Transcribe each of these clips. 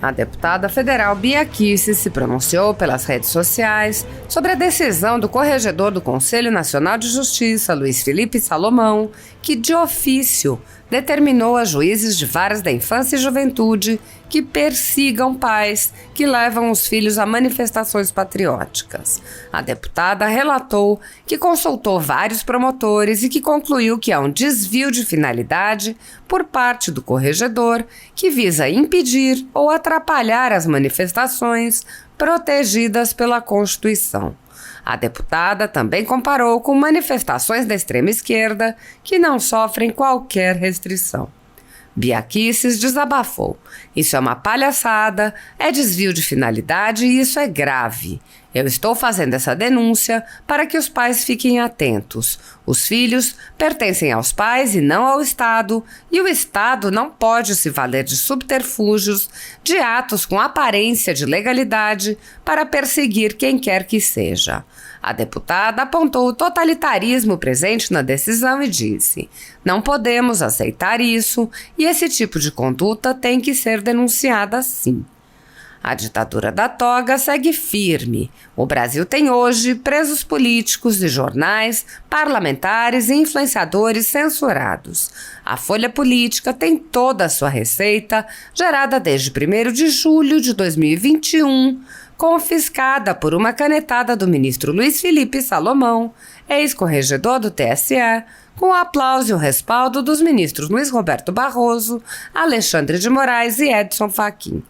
A deputada federal Bia Kicis se pronunciou pelas redes sociais sobre a decisão do corregedor do Conselho Nacional de Justiça, Luiz Felipe Salomão, que de ofício determinou a juízes de varas da infância e juventude que persigam pais que levam os filhos a manifestações patrióticas. A deputada relatou que consultou vários promotores e que concluiu que há um desvio de finalidade por parte do corregedor que visa impedir ou atrapalhar as manifestações protegidas pela Constituição. A deputada também comparou com manifestações da extrema-esquerda que não sofrem qualquer restrição. Bia Kicis desabafou. Isso é uma palhaçada, é desvio de finalidade e isso é grave. Eu estou fazendo essa denúncia para que os pais fiquem atentos. Os filhos pertencem aos pais e não ao Estado, e o Estado não pode se valer de subterfúgios, de atos com aparência de legalidade para perseguir quem quer que seja. A deputada apontou o totalitarismo presente na decisão e disse: não podemos aceitar isso e esse tipo de conduta tem que ser denunciada sim. A ditadura da toga segue firme. O Brasil tem hoje presos políticos de jornais, parlamentares e influenciadores censurados. A Folha Política tem toda a sua receita, gerada desde 1º de julho de 2021, confiscada por uma canetada do ministro Luiz Felipe Salomão, ex-corregedor do TSE, com o aplauso e o respaldo dos ministros Luiz Roberto Barroso, Alexandre de Moraes e Edson Fachin.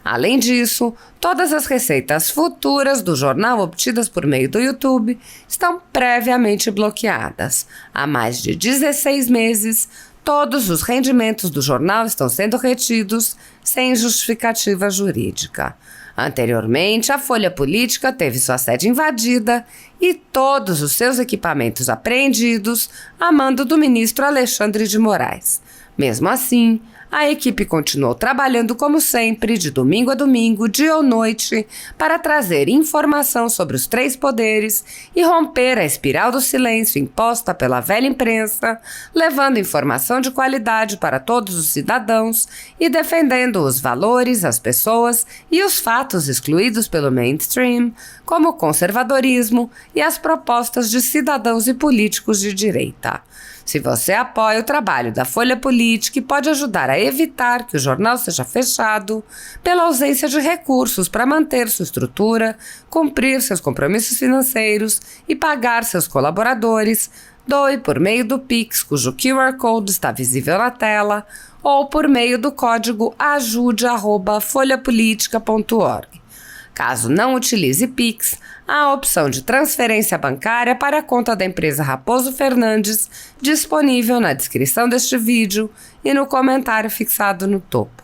Além disso, todas as receitas futuras do jornal obtidas por meio do YouTube estão previamente bloqueadas. Há mais de 16 meses, todos os rendimentos do jornal estão sendo retidos sem justificativa jurídica. Anteriormente, a Folha Política teve sua sede invadida e todos os seus equipamentos apreendidos a mando do ministro Alexandre de Moraes. Mesmo assim, a equipe continuou trabalhando como sempre, de domingo a domingo, dia ou noite, para trazer informação sobre os 3 poderes e romper a espiral do silêncio imposta pela velha imprensa, levando informação de qualidade para todos os cidadãos e defendendo os valores, as pessoas e os fatos excluídos pelo mainstream, como o conservadorismo e as propostas de cidadãos e políticos de direita. Se você apoia o trabalho da Folha Política e pode ajudar a evitar que o jornal seja fechado pela ausência de recursos para manter sua estrutura, cumprir seus compromissos financeiros e pagar seus colaboradores, doe por meio do Pix, cujo QR Code está visível na tela, ou por meio do código ajude@folhapolitica.org. Caso não utilize Pix, há a opção de transferência bancária para a conta da empresa Raposo Fernandes, disponível na descrição deste vídeo e no comentário fixado no topo.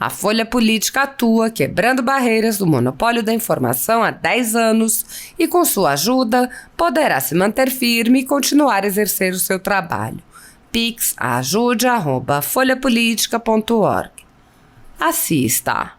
A Folha Política atua quebrando barreiras do monopólio da informação há 10 anos e, com sua ajuda, poderá se manter firme e continuar a exercer o seu trabalho. Pix ajude@folhapolitica.org. Assista!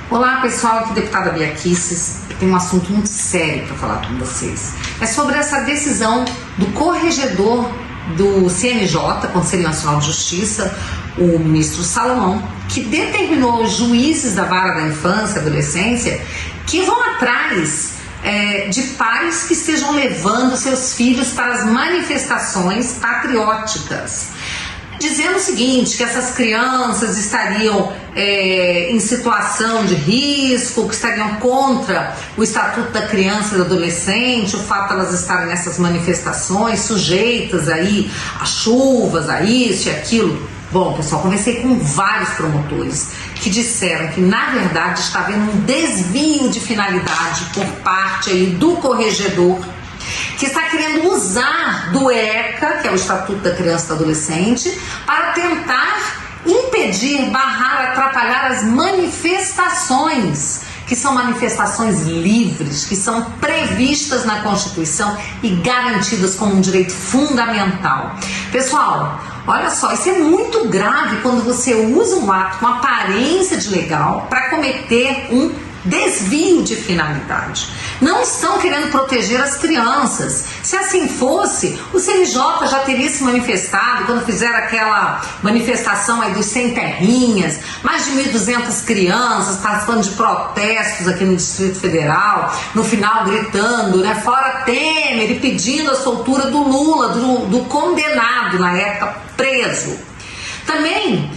Olá pessoal, aqui é a deputada Bia Kicis. Tem um assunto muito sério para falar com vocês. É sobre essa decisão do corregedor do CNJ, Conselho Nacional de Justiça, o ministro Salomão, que determinou os juízes da vara da infância e adolescência que vão atrás de pais que estejam levando seus filhos para as manifestações patrióticas, dizendo o seguinte, que essas crianças estariam em situação de risco, que estariam contra o Estatuto da Criança e do Adolescente, o fato de elas estarem nessas manifestações sujeitas aí a chuvas, a isso e aquilo. Bom, pessoal, conversei com vários promotores que disseram que, na verdade, está havendo um desvio de finalidade por parte aí do corregedor, que está querendo usar do ECA, que é o Estatuto da Criança e do Adolescente, para tentar impedir, barrar, atrapalhar as manifestações, que são manifestações livres, que são previstas na Constituição e garantidas como um direito fundamental. Pessoal, olha só, isso é muito grave quando você usa um ato com aparência de legal para cometer um desvio de finalidade. Não estão querendo proteger as crianças. Se assim fosse, o CNJ já teria se manifestado quando fizeram aquela manifestação aí dos sem terrinhas, mais de 1.200 crianças participando de protestos aqui no Distrito Federal, no final gritando, né, fora Temer, e pedindo a soltura do Lula, do condenado na época preso. Também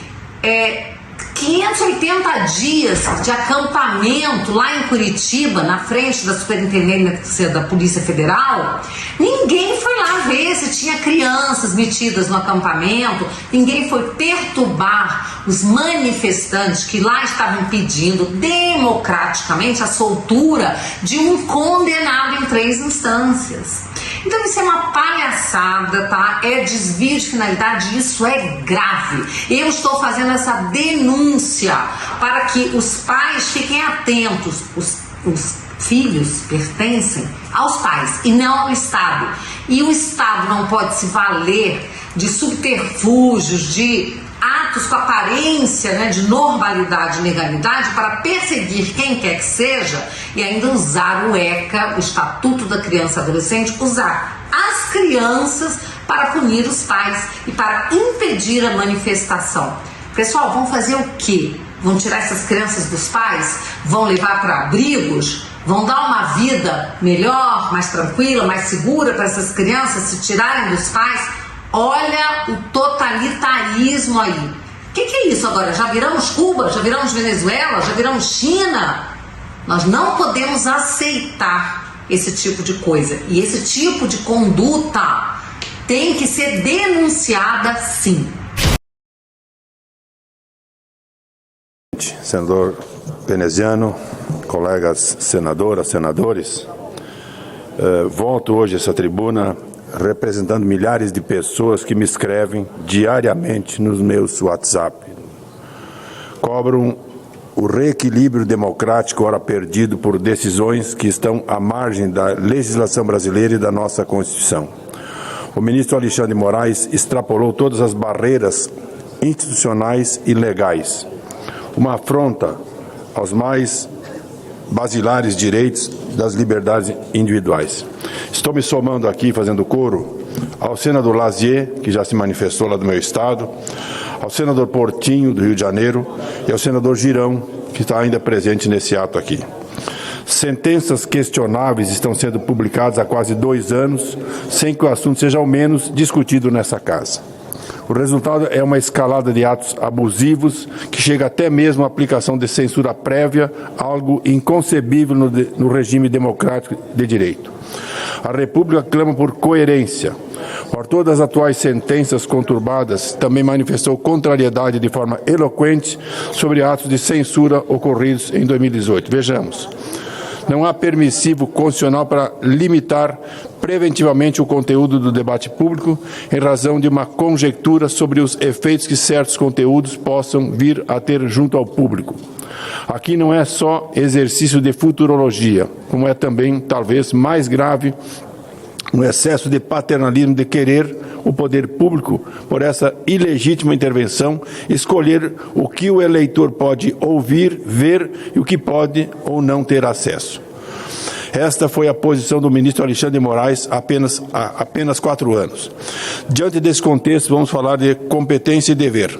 580 dias de acampamento lá em Curitiba, na frente da Superintendência da Polícia Federal. Ninguém foi lá ver se tinha crianças metidas no acampamento, ninguém foi perturbar os manifestantes que lá estavam pedindo democraticamente a soltura de um condenado em 3 instâncias. Então isso é uma palhaçada, tá? É desvio de finalidade, isso é grave. Eu estou fazendo essa denúncia para que os pais fiquem atentos. Os filhos pertencem aos pais e não ao Estado. E o Estado não pode se valer de subterfúgios, de atos com aparência, né, de normalidade e legalidade para perseguir quem quer que seja e ainda usar o ECA, o Estatuto da Criança e Adolescente, usar as crianças para punir os pais e para impedir a manifestação. Pessoal, vão fazer o quê? Vão tirar essas crianças dos pais? Vão levar para abrigos? Vão dar uma vida melhor, mais tranquila, mais segura para essas crianças se tirarem dos pais? Olha o totalitarismo aí. O que é isso agora? Já viramos Cuba? Já viramos Venezuela? Já viramos China? Nós não podemos aceitar esse tipo de coisa. E esse tipo de conduta tem que ser denunciada, sim. Senador Veneziano, colegas senadoras, senadores, volto hoje a essa tribuna representando milhares de pessoas que me escrevem diariamente nos meus WhatsApp. Cobram o reequilíbrio democrático ora perdido por decisões que estão à margem da legislação brasileira e da nossa Constituição. O ministro Alexandre de Moraes extrapolou todas as barreiras institucionais e legais. Uma afronta aos mais basilares direitos das liberdades individuais. Estou me somando aqui, fazendo coro, ao senador Lazier, que já se manifestou lá do meu estado, ao senador Portinho, do Rio de Janeiro, e ao senador Girão, que está ainda presente nesse ato aqui. Sentenças questionáveis estão sendo publicadas há quase 2 anos, sem que o assunto seja ao menos discutido nessa casa. O resultado é uma escalada de atos abusivos que chega até mesmo à aplicação de censura prévia, algo inconcebível no regime democrático de direito. A República clama por coerência. O autor das atuais sentenças conturbadas também manifestou contrariedade de forma eloquente sobre atos de censura ocorridos em 2018. Vejamos. Não há permissivo constitucional para limitar preventivamente o conteúdo do debate público em razão de uma conjectura sobre os efeitos que certos conteúdos possam vir a ter junto ao público. Aqui não é só exercício de futurologia, como é também, talvez, mais grave, um excesso de paternalismo de querer o poder público, por essa ilegítima intervenção, escolher o que o eleitor pode ouvir, ver e o que pode ou não ter acesso. Esta foi a posição do ministro Alexandre de Moraes há apenas 4 anos. Diante desse contexto, vamos falar de competência e dever.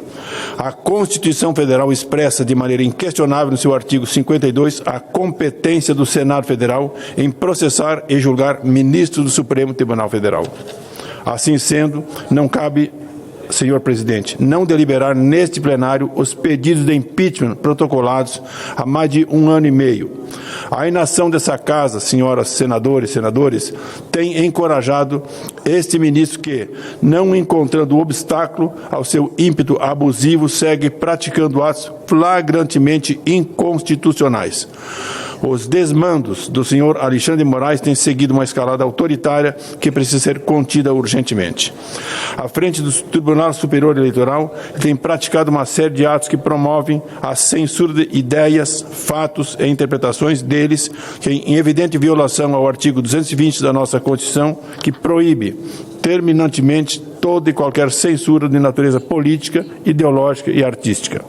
A Constituição Federal expressa de maneira inquestionável no seu artigo 52 a competência do Senado Federal em processar e julgar ministros do Supremo Tribunal Federal. Assim sendo, não cabe, senhor presidente, não deliberar neste plenário os pedidos de impeachment protocolados há mais de 1 ano e meio. A inação dessa casa, senhoras senadores e senadores, tem encorajado este ministro que, não encontrando obstáculo ao seu ímpeto abusivo, segue praticando atos flagrantemente inconstitucionais. Os desmandos do senhor Alexandre de Moraes têm seguido uma escalada autoritária que precisa ser contida urgentemente. À frente do Tribunal Superior Eleitoral, tem praticado uma série de atos que promovem a censura de ideias, fatos e interpretações deles, que em evidente violação ao artigo 220 da nossa Constituição, que proíbe terminantemente toda e qualquer censura de natureza política, ideológica e artística.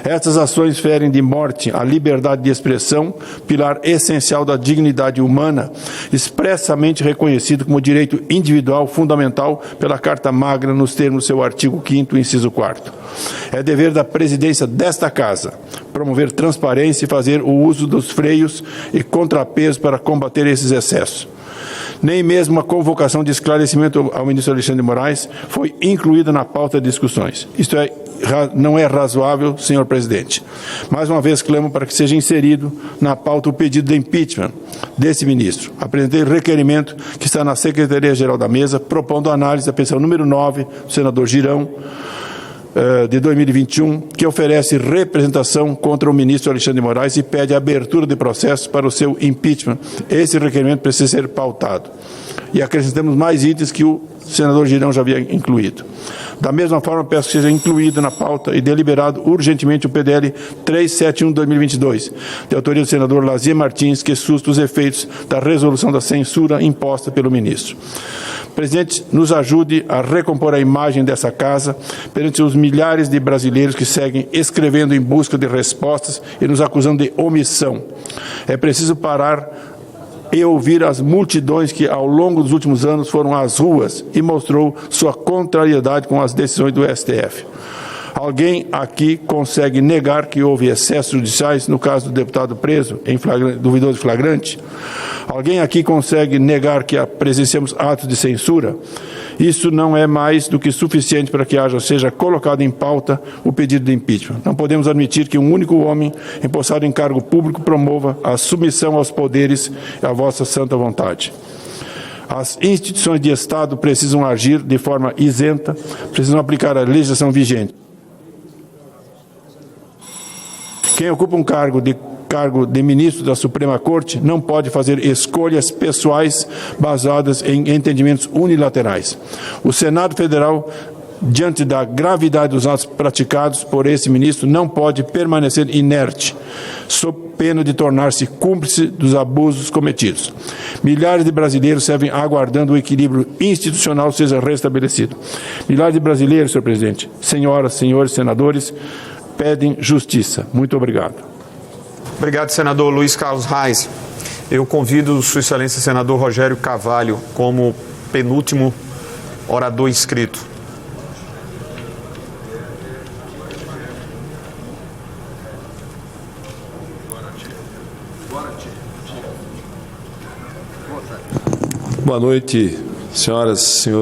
Estas ações ferem de morte a liberdade de expressão, pilar essencial da dignidade humana, expressamente reconhecido como direito individual fundamental pela Carta Magna nos termos do seu artigo 5º, inciso 4º. É dever da presidência desta Casa promover transparência e fazer o uso dos freios e contrapesos para combater esses excessos. Nem mesmo a convocação de esclarecimento ao ministro Alexandre de Moraes foi incluída na pauta de discussões. Isto não é razoável, senhor presidente. Mais uma vez clamo para que seja inserido na pauta o pedido de impeachment desse ministro. Apresentei o requerimento que está na Secretaria-Geral da Mesa, propondo análise da petição número 9 do senador Girão, de 2021, que oferece representação contra o ministro Alexandre de Moraes e pede a abertura de processos para o seu impeachment. Esse requerimento precisa ser pautado. E acrescentamos mais itens que o senador Girão já havia incluído. Da mesma forma, peço que seja incluído na pauta e deliberado urgentemente o PDL 371/2022, de autoria do senador Lazier Martins, que suscita os efeitos da resolução da censura imposta pelo ministro. Presidente, nos ajude a recompor a imagem dessa Casa perante os milhares de brasileiros que seguem escrevendo em busca de respostas e nos acusando de omissão. É preciso parar e ouvir as multidões que, ao longo dos últimos anos, foram às ruas e mostrou sua contrariedade com as decisões do STF. Alguém aqui consegue negar que houve excessos judiciais no caso do deputado preso em duvidoso flagrante? Alguém aqui consegue negar que presenciamos atos de censura? Isso não é mais do que suficiente para que seja colocado em pauta o pedido de impeachment. Não podemos admitir que um único homem empossado em cargo público promova a submissão aos poderes e à vossa santa vontade. As instituições de Estado precisam agir de forma isenta, precisam aplicar a legislação vigente. Quem ocupa um cargo de ministro da Suprema Corte não pode fazer escolhas pessoais baseadas em entendimentos unilaterais. O Senado Federal, diante da gravidade dos atos praticados por esse ministro, não pode permanecer inerte, sob pena de tornar-se cúmplice dos abusos cometidos. Milhares de brasileiros seguem aguardando o equilíbrio institucional seja restabelecido. Milhares de brasileiros, senhor presidente, senhoras, senhores senadores, pedem justiça. Muito obrigado. Obrigado, senador Luiz Carlos Reis. Eu convido Sua Excelência, senador Rogério Carvalho, como penúltimo orador inscrito. Boa noite, senhoras e senhores.